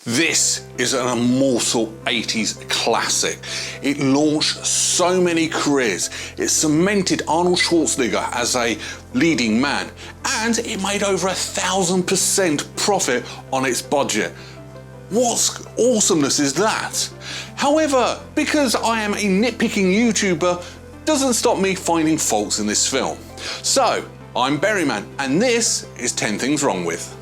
This is an immortal 80s classic. It launched so many careers. It cemented Arnold Schwarzenegger as a leading man, and it made over 1,000% profit on its budget. What awesomeness is that? However, because I am a nitpicking YouTuber, doesn't stop me finding faults in this film. So, I'm Berryman, and this is 10 Things Wrong With.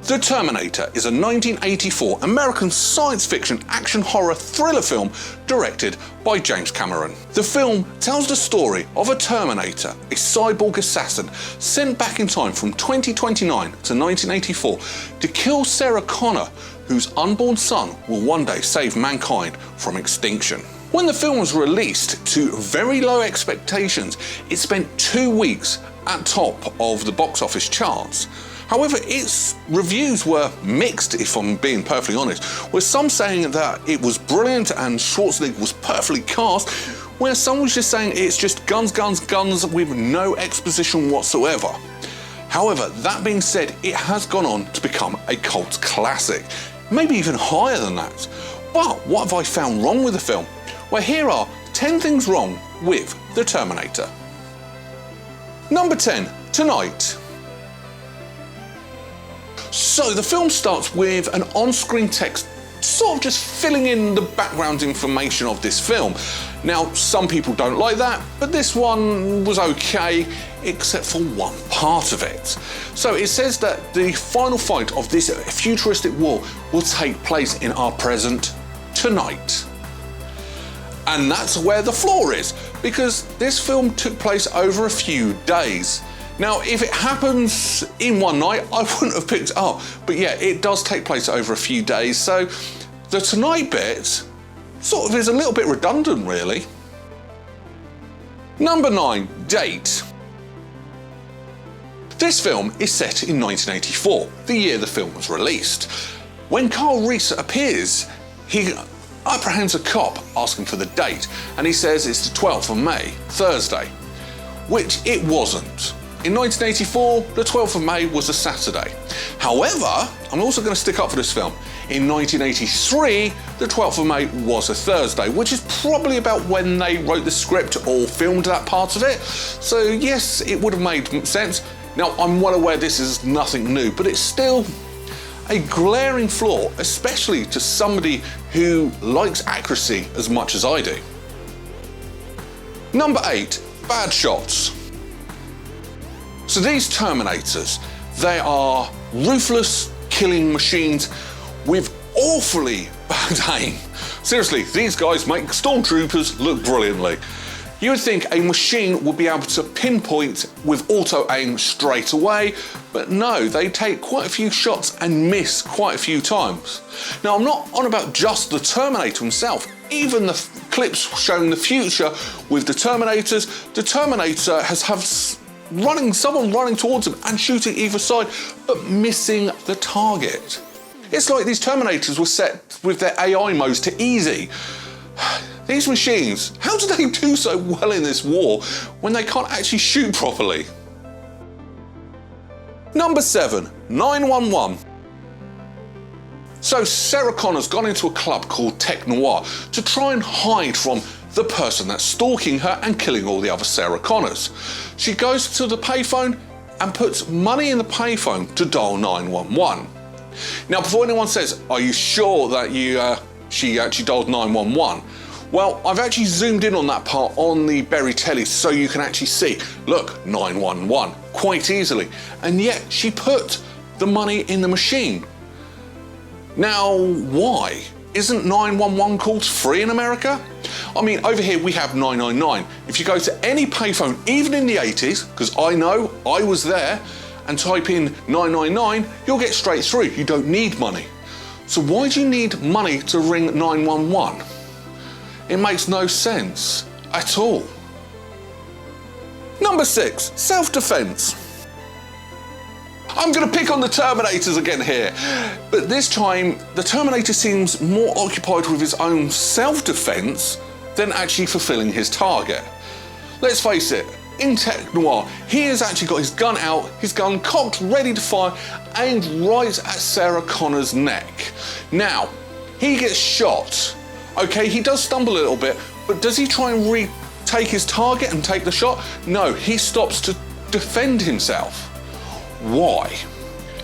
The Terminator is a 1984 American science fiction action horror thriller film directed by James Cameron. The film tells the story of a Terminator, a cyborg assassin sent back in time from 2029 to 1984 to kill Sarah Connor, whose unborn son will one day save mankind from extinction. When the film was released to very low expectations, it spent 2 weeks at top of the box office charts. However, its reviews were mixed, if I'm being perfectly honest, with some saying that it was brilliant and Schwarzenegger was perfectly cast, where some was just saying it's just guns, guns, guns with no exposition whatsoever. However, that being said, it has gone on to become a cult classic, maybe even higher than that. But what have I found wrong with the film? Well, here are 10 things wrong with The Terminator. Number 10, Tonight. So the film starts with an on-screen text sort of just filling in the background information of this film. Now, some people don't like that, but this one was okay, except for one part of it. So it says that the final fight of this futuristic war will take place in our present tonight. And that's where the flaw is, because this film took place over a few days. Now, if it happens in one night, I wouldn't have picked it up. But yeah, it does take place over a few days, so the tonight bit sort of is a little bit redundant, really. Number 9, Date. This film is set in 1984, the year the film was released. When Reese appears, he apprehends a cop asking for the date, and he says it's the 12th of May, Thursday, which it wasn't. In 1984, the 12th of May was a Saturday. However, I'm also going to stick up for this film. In 1983, the 12th of May was a Thursday, which is probably about when they wrote the script or filmed that part of it. So yes, it would have made sense. Now, I'm well aware this is nothing new, but it's still a glaring flaw, especially to somebody who likes accuracy as much as I do. Number 8, Bad Shots. So these Terminators, they are ruthless killing machines with awfully bad aim. Seriously, these guys make stormtroopers look brilliantly. You would think a machine would be able to pinpoint with auto aim straight away, but no, they take quite a few shots and miss quite a few times. Now, I'm not on about just the Terminator himself. Even the clips showing the future with the Terminators, the Terminator has someone running towards him and shooting either side, but missing the target. It's like these Terminators were set with their AI modes to easy. These machines, how do they do so well in this war when they can't actually shoot properly? Number 7, 911. So Sarah Connor's gone into a club called Tech Noir to try and hide from the person that's stalking her and killing all the other Sarah Connors. She goes to the payphone and puts money in the payphone to dial 911. Now, before anyone says, are you sure that she actually dialed 911? Well, I've actually zoomed in on that part on the Berry telly so you can actually see, look, 911, quite easily. And yet she put the money in the machine. Now, why? Isn't 911 calls free in America? I mean, over here we have 999. If you go to any payphone, even in the 80s, because I know I was there, and type in 999, you'll get straight through. You don't need money. So why do you need money to ring 911? It makes no sense at all. Number 6, self-defense. I'm going to pick on the Terminators again here, but this time the Terminator seems more occupied with his own self-defense than actually fulfilling his target. Let's face it, in tech noir, he has actually got his gun out, his gun cocked, ready to fire, aimed right at Sarah Connor's neck. Now, he gets shot. Okay, he does stumble a little bit, but does he try and retake his target and take the shot? No, he stops to defend himself. Why?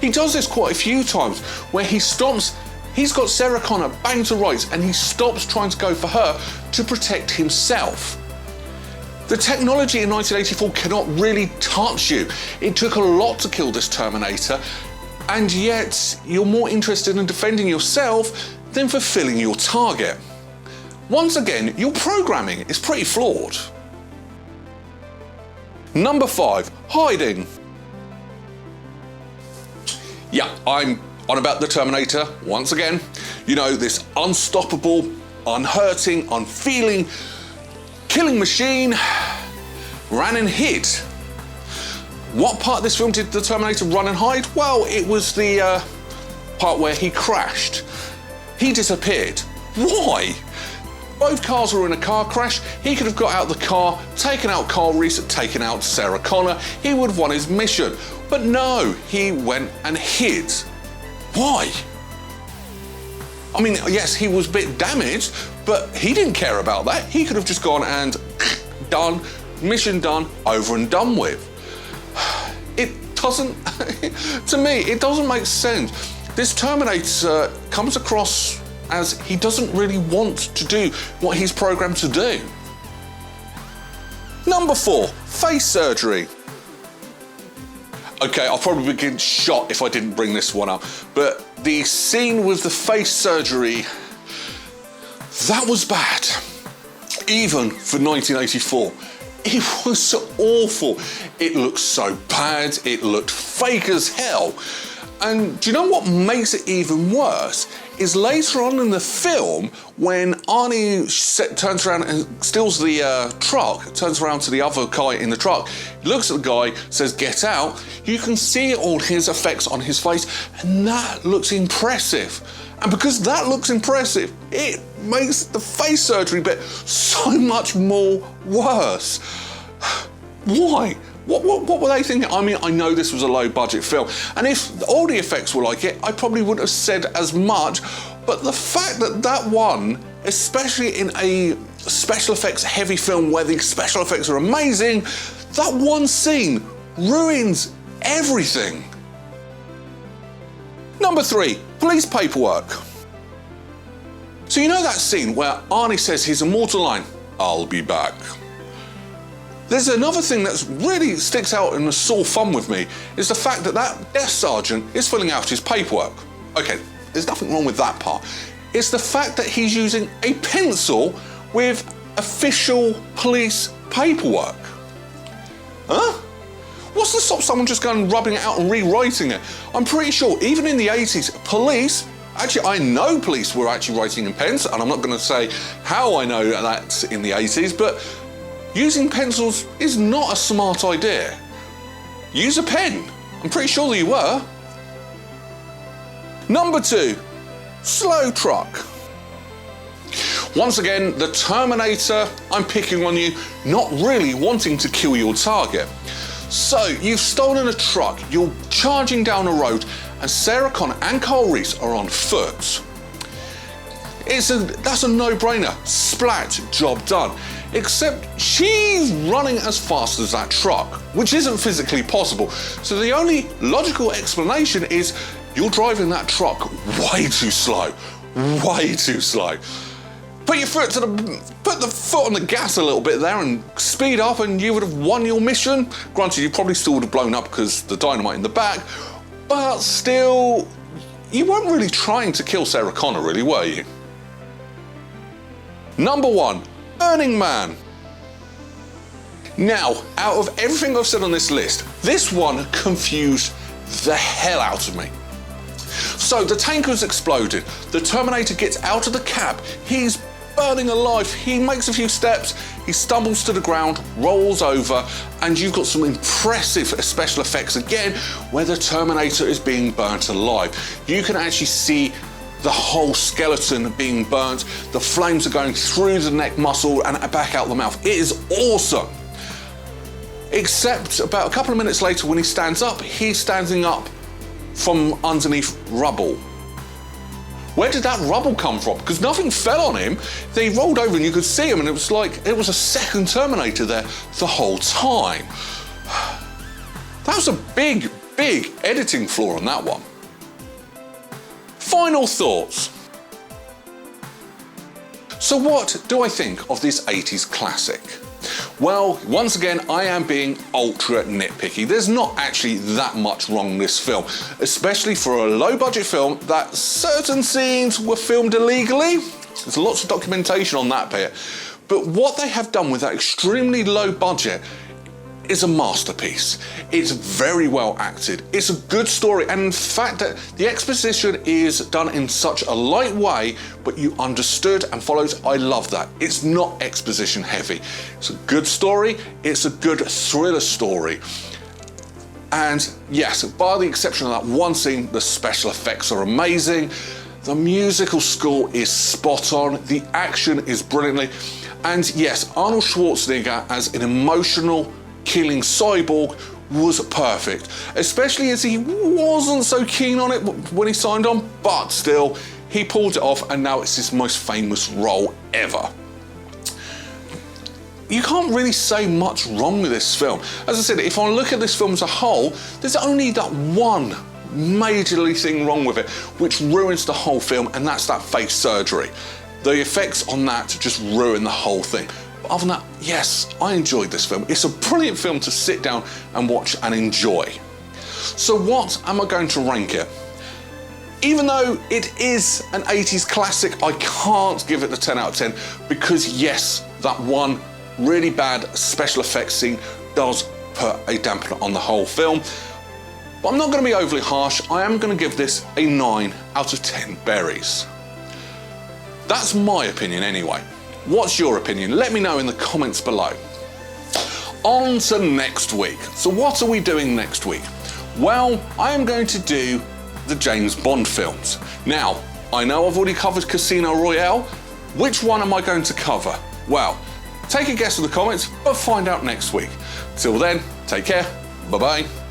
He does this quite a few times, where he stops, he's got Sarah Connor banged to rights, and he stops trying to go for her to protect himself. The technology in 1984 cannot really touch you. It took a lot to kill this Terminator, and yet you're more interested in defending yourself than fulfilling your target. Once again, your programming is pretty flawed. Number 5, hiding. Yeah, I'm on about the Terminator once again. You know, this unstoppable, unhurting, unfeeling, killing machine ran and hid. What part of this film did the Terminator run and hide? Well, it was the part where he crashed. He disappeared. Why? Both cars were in a car crash. He could have got out of the car, taken out Reese, taken out Sarah Connor. He would have won his mission. But no, he went and hid. Why? I mean, yes, he was a bit damaged, but he didn't care about that. He could have just gone and done, mission done, over and done with. It doesn't, to me, it doesn't make sense. This Terminator comes across as he doesn't really want to do what he's programmed to do. Number 4, face surgery. Okay, I'll probably get shot if I didn't bring this one up, but the scene with the face surgery, that was bad. Even for 1984. It was so awful. It looked so bad, it looked fake as hell. And do you know what makes it even worse? Is later on in the film, when Arnie turns around and steals the truck, turns around to the other guy in the truck, looks at the guy, says, "Get out," you can see all his effects on his face, and that looks impressive. And because that looks impressive, it makes the face surgery bit so much more worse. Why? What were they thinking? I mean, I know this was a low-budget film, and if all the effects were like it, I probably wouldn't have said as much, but the fact that that one, especially in a special effects heavy film where the special effects are amazing, that one scene ruins everything. Number 3, police paperwork. So you know that scene where Arnie says his immortal line, "I'll be back." There's another thing that really sticks out in a sore thumb with me, is the fact that that desk sergeant is filling out his paperwork. Okay, there's nothing wrong with that part. It's the fact that he's using a pencil with official police paperwork. Huh? What's to stop someone just going and rubbing it out and rewriting it? I'm pretty sure, even in the 80s, police, actually I know police were actually writing in pens, and I'm not going to say how I know that in the 80s, but using pencils is not a smart idea. Use a pen. I'm pretty sure that you were. Number 2, slow truck. Once again, the Terminator, I'm picking on you, not really wanting to kill your target. So, you've stolen a truck, you're charging down a road, and Sarah Connor and Reese are on foot. That's a no-brainer. Splat, job done. Except she's running as fast as that truck, which isn't physically possible. So the only logical explanation is you're driving that truck way too slow. Way too slow. Put the foot on the gas a little bit there and speed up, and you would have won your mission. Granted, you probably still would have blown up because the dynamite in the back, but still, you weren't really trying to kill Sarah Connor, really, were you? Number 1, Burning Man. Now, out of everything I've said on this list, this one confused the hell out of me. So the tanker's exploded, the Terminator gets out of the cab, he's burning alive, he makes a few steps, he stumbles to the ground, rolls over, and you've got some impressive special effects again where the Terminator is being burnt alive. You can actually see the whole skeleton being burnt, the flames are going through the neck muscle and back out the mouth. It is awesome. Except about a couple of minutes later when he stands up, he's standing up from underneath rubble. Where did that rubble come from? Because nothing fell on him. They rolled over and you could see him, and it was like it was a second Terminator there the whole time. That was a big, big editing flaw on that one. Final thoughts. So what do I think of this 80s classic? Well, once again, I am being ultra nitpicky. There's not actually that much wrong with this film, especially for a low-budget film that certain scenes were filmed illegally. There's lots of documentation on that bit. But what they have done with that extremely low budget is a masterpiece. It's very well acted. It's a good story, and in fact that the exposition is done in such a light way, but you understood and followed. I love that. It's not exposition heavy. It's a good story. It's a good thriller story. And yes, by the exception of that one scene, the special effects are amazing. The musical score is spot on. The action is brilliantly. And yes, Arnold Schwarzenegger as an emotional killing cyborg was perfect, especially as he wasn't so keen on it when he signed on, but still, he pulled it off, and now it's his most famous role ever. You can't really say much wrong with this film. As I said, if I look at this film as a whole, there's only that one majorly thing wrong with it, which ruins the whole film, and that's that face surgery. The effects on that just ruin the whole thing. Other than that, yes, I enjoyed this film. It's a brilliant film to sit down and watch and enjoy. So what am I going to rank it? Even though it is an 80s classic, I can't give it the 10 out of 10 because yes, that one really bad special effects scene does put a dampener on the whole film. But I'm not going to be overly harsh. I am going to give this a 9 out of 10 berries. That's my opinion anyway. What's your opinion? Let me know in the comments below. On to next week. So what are we doing next week? Well, I am going to do the James Bond films. Now, I know I've already covered Casino Royale. Which one am I going to cover? Well, take a guess in the comments, but find out next week. Till then, take care. Bye-bye.